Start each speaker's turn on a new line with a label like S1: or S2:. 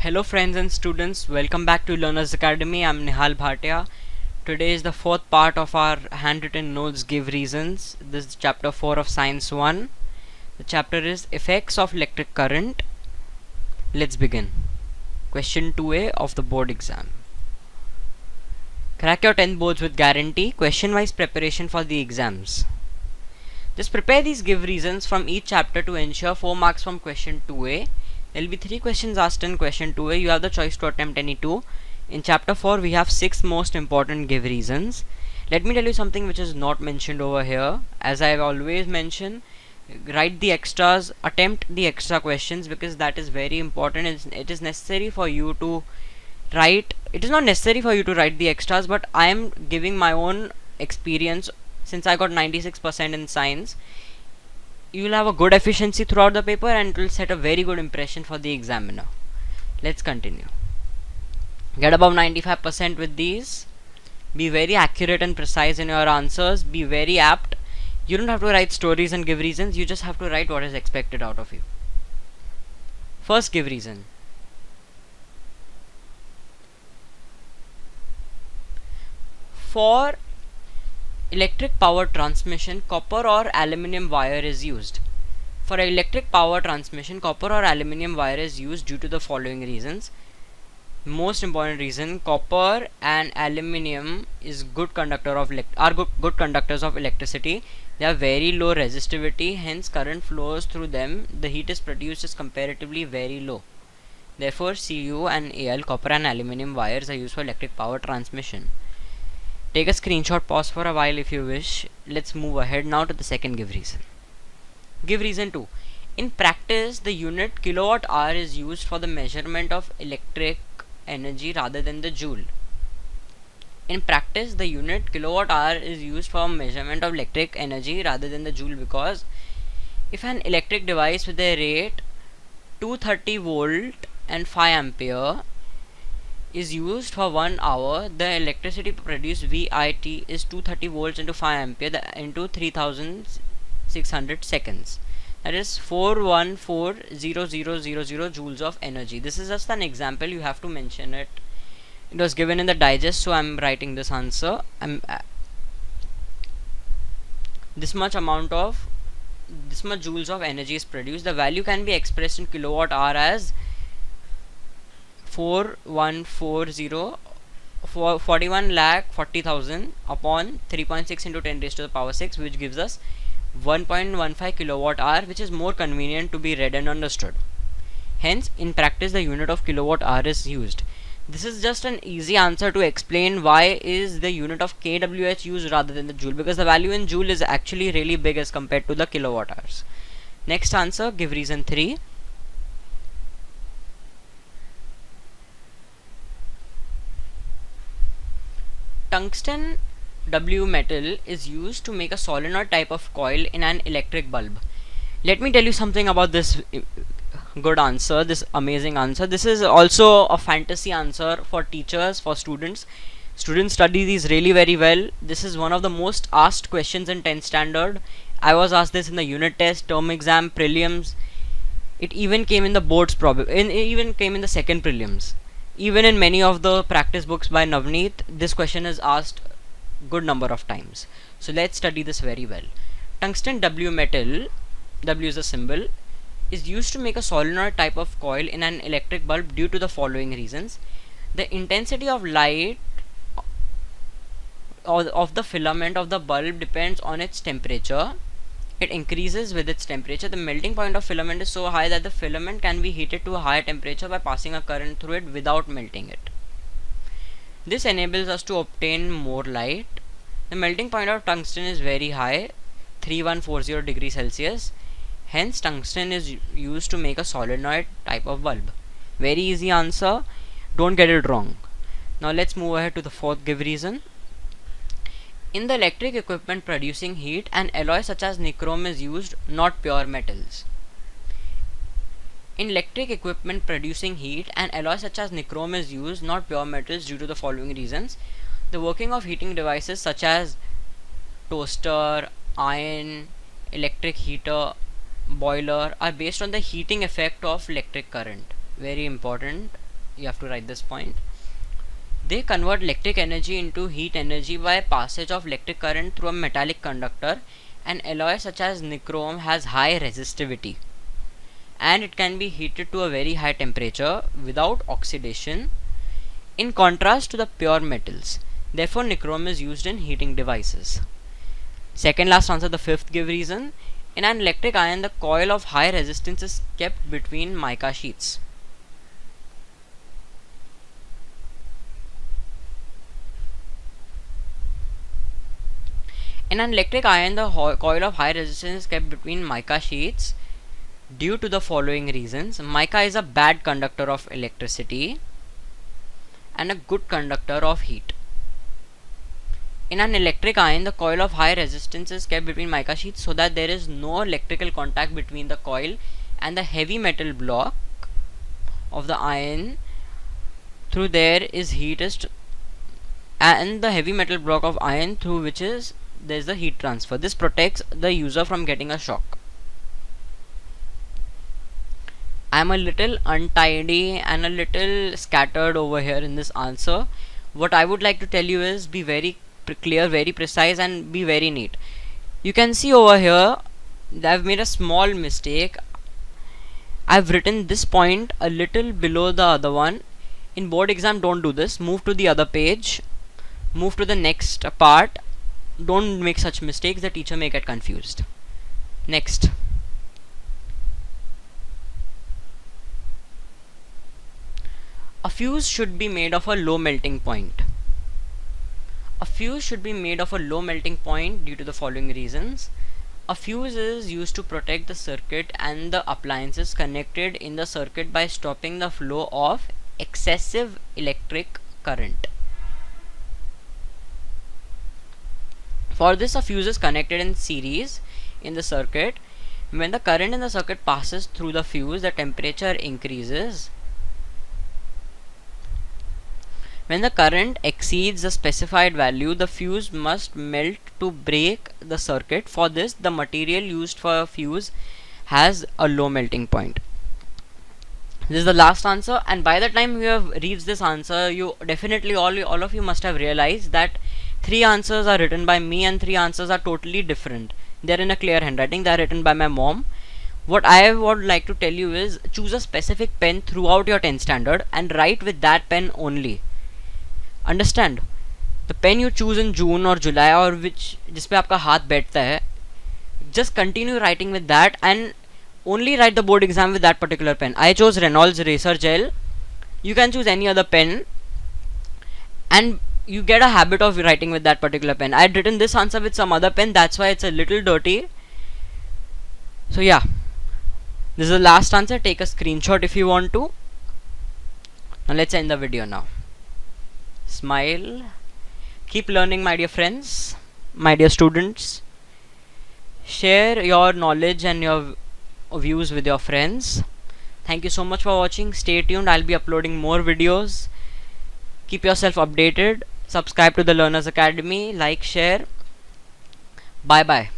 S1: Hello friends and students, welcome back to Learners Academy. I'm Nihal Bhatia. Today is the fourth part of our handwritten notes give reasons. This is chapter 4 of Science 1. The chapter is Effects of Electric Current. Let's begin. Question 2A of the board exam. Crack your 10 boards with guarantee. Question wise preparation for the exams. Just prepare these give reasons from each chapter to ensure 4 marks from question 2A. There will be 3 questions asked in question 2A. You have the choice to attempt any 2. In chapter 4 we have 6 most important give reasons. Let me tell you something which is not mentioned over here. As I have always mentioned, write the extras, attempt the extra questions, because that is very important. It is necessary for you to write. It is not necessary for you to write the extras, but I am giving my own experience. Since I got 96% in science, you will have a good efficiency throughout the paper and it will set a very good impression for the examiner. Let's continue. Get above 95% with these. Be very accurate and precise in your answers. Be very apt. You don't have to write stories and give reasons. You just have to write what is expected out of you. First give reason. For electric power transmission, copper or aluminium wire is used. For electric power transmission, copper or aluminium wire is used due to the following reasons. Most important reason: copper and aluminium is good conductor of good conductors of electricity. They have very low resistivity, hence current flows through them. The heat is produced is comparatively very low. Therefore, Cu and Al, copper and aluminium wires, are used for electric power transmission. Take a screenshot, pause for a while if you wish. Let's move ahead now to the second give reason. Give reason 2. In practice, the unit kilowatt hour is used for the measurement of electric energy rather than the joule. In practice, the unit kilowatt hour is used for measurement of electric energy rather than the joule, because if an electric device with a rate 230 volt and 5 ampere is used for 1 hour, the electricity produced VIT is 230 volts into 5 ampere into 3600 seconds. That is 4140000 joules of energy. This is just an example. You have to mention it. It was given in the digest, so I'm writing this answer. This much joules of energy is produced. The value can be expressed in kilowatt hour as 41,40,000 upon 3.6 into 10 raised to the power 6, which gives us 1.15 kilowatt hour, which is more convenient to be read and understood. Hence, in practice, the unit of kilowatt hour is used. This is just an easy answer to explain why is the unit of kWh used rather than the joule, because the value in joule is actually really big as compared to the kilowatt hours. Next answer, give reason 3. Tungsten W metal is used to make a solenoid type of coil in an electric bulb. Let me tell you something about this good answer, this amazing answer. This is also a fantasy answer for teachers, for students. Students study these really very well. This is one of the most asked questions in 10th standard. I was asked this in the unit test, term exam, prelims. It even came in the boards, it even came in the second prelims. Even in many of the practice books by Navneet, this question is asked good number of times. So let's study this very well. Tungsten W metal, W is a symbol, is used to make a solenoid type of coil in an electric bulb due to the following reasons. The intensity of light of the filament of the bulb depends on its temperature. It increases with its temperature. The melting point of filament is so high that the filament can be heated to a higher temperature by passing a current through it without melting it. This enables us to obtain more light. The melting point of tungsten is very high, 3140 degrees Celsius. Hence, tungsten is used to make a solenoid type of bulb. Very easy answer. Don't get it wrong. Now let's move ahead to the fourth give reason. In the electric equipment producing heat, an alloy such as nichrome is used, not pure metals. In electric equipment producing heat, an alloy such as nichrome is used, not pure metals, due to the following reasons. The working of heating devices such as toaster, iron, electric heater, boiler are based on the heating effect of electric current. Very important. you have to write this point. They convert electric energy into heat energy by passage of electric current through a metallic conductor. An alloy such as nichrome has high resistivity and it can be heated to a very high temperature without oxidation, in contrast to the pure metals. Therefore, nichrome is used in heating devices. Second last answer, the fifth give reason. In an electric iron, the coil of high resistance is kept between mica sheets. In an electric iron, the coil of high resistance is kept between mica sheets due to the following reasons. Mica is a bad conductor of electricity and a good conductor of heat. In an electric iron, the coil of high resistance is kept between mica sheets so that there is no electrical contact between the coil and the heavy metal block of the iron. Through there is heat and the heavy metal block of iron through which is there is the heat transfer. This protects the user from getting a shock. I am a little untidy and a little scattered over here in this answer. What I would like to tell you is be very clear, very precise, and be very neat. You can see over here that I've made a small mistake. I've written this point a little below the other one. In board exam, don't do this. Move to the other page. Move to the next part. Don't make such mistakes. The teacher may get confused. Next. A fuse should be made of a low melting point. A fuse should be made of a low melting point due to the following reasons. A fuse is used to protect the circuit and the appliances connected in the circuit by stopping the flow of excessive electric current. For this, a fuse is connected in series in the circuit. When the current in the circuit passes through the fuse, the temperature increases. When the current exceeds the specified value, the fuse must melt to break the circuit. For this, the material used for a fuse has a low melting point. This is the last answer, and by the time you have reached this answer, you definitely all of you must have realized that 3 answers are written by me and 3 answers are totally different. They are in a clear handwriting. They are written by my mom. What I would like to tell you is choose a specific pen throughout your 10th standard and write with that pen only. Understand? The pen you choose in June or July or जिस पे आपका हाथ बैठता है, just continue writing with that and only write the board exam with that particular pen. I chose Reynolds Eraser Gel. You can choose any other pen and you get a habit of writing with that particular pen. I had written this answer with some other pen, that's why it's a little dirty. So yeah, this is the last answer. Take a screenshot if you want to. Now let's end the video now. Smile. Keep learning, my dear friends, my dear students. Share your knowledge and your views with your friends. Thank you so much for watching. Stay tuned. I'll be uploading more videos. Keep yourself updated. Subscribe to the Learners Academy. Like, share. Bye bye.